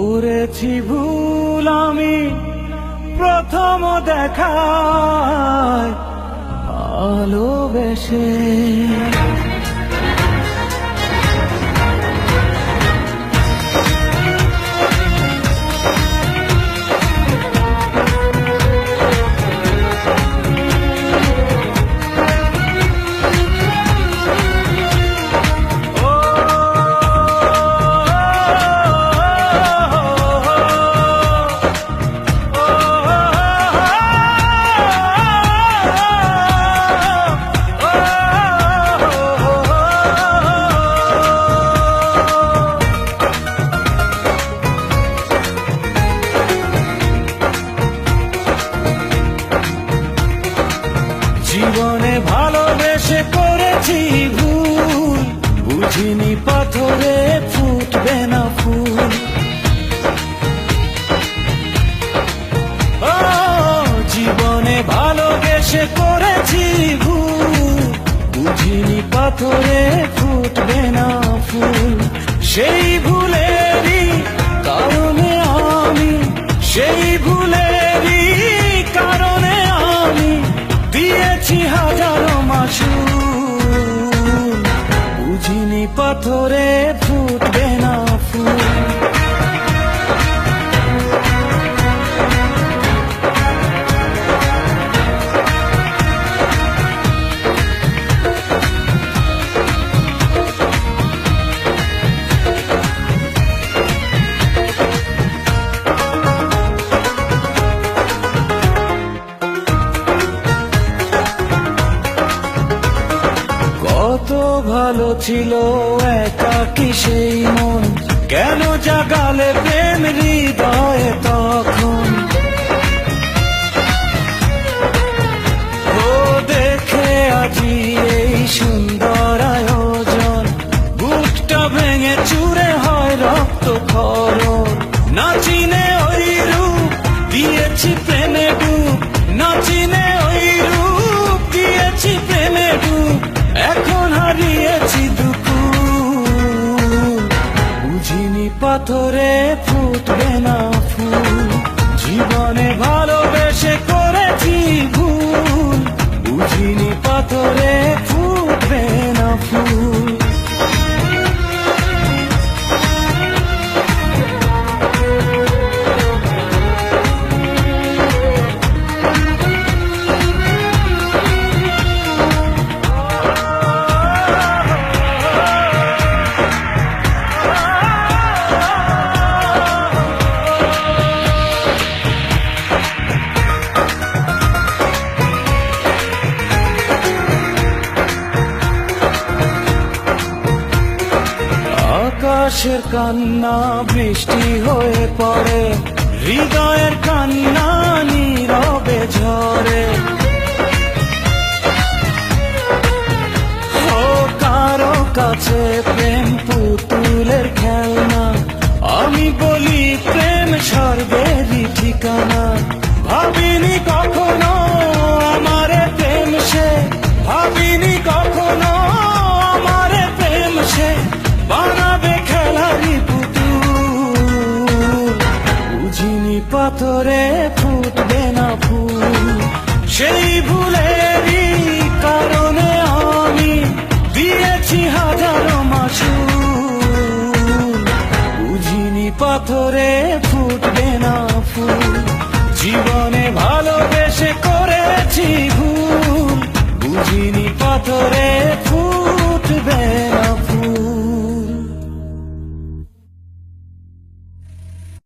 করেছি ভুল আমি প্রথম দেখায় ভালোবেসে। জীবনে ভালোবেসে করেছি ভুল, বুঝিনি পাথরে ফুটবে না ফুল। ও জীবনে ভালোবেসে করেছি ভুল, বুঝিনি পাথরে ফুটবে না ফুল। সেই ভুলেরই কারণে আমি, সেই ভুলেরই কারণে আমি দিয়েছি হাজারো মাসুল, বুঝিনি পাথরে ফুটবে না ফুল। কত ভালো ছিল একাকী সেই মন, কেন জাগালে প্রেম হৃদয়ে তখন। ও দেখে আজি এই সুন্দর আয়োজন, বুকটা ভেঙে চুরে হয় রক্ত খরণ। না চিনে ওই রূপ দিয়েছি প্রেমে ডুব, না চিনে ওই রূপ দিয়েছি প্রেমে ডুব। এখন হারিয়েছি দুকুল, বুঝিনি পাথরে ফুটবে না ফুল। জীবনে ভালোবেসে করেছি ভুল, বুঝিনি পাথরে ফুটবে না ফুল। আকাশের কান্না বৃষ্টি হয়ে পড়ে, হৃদয়ের কান্না নীরবে ঝরে। ও কারো কাছে প্রেম পুতুলের খেলনা, আমি বলি প্রেম স্বর্গেরই ঠিকানা। ভাবিনি কখনো আমারে প্রেম সে, ভাবিনি কখনো আমারে প্রেম সে বানাবে খেলারি পুতুল, বুঝিনি পাথরে ফুটবে না ফুল। সেই ভুলেরই কারণে আমি দিয়েছি হাজারো মাসুল, বুঝিনি পাথরে ফুটবে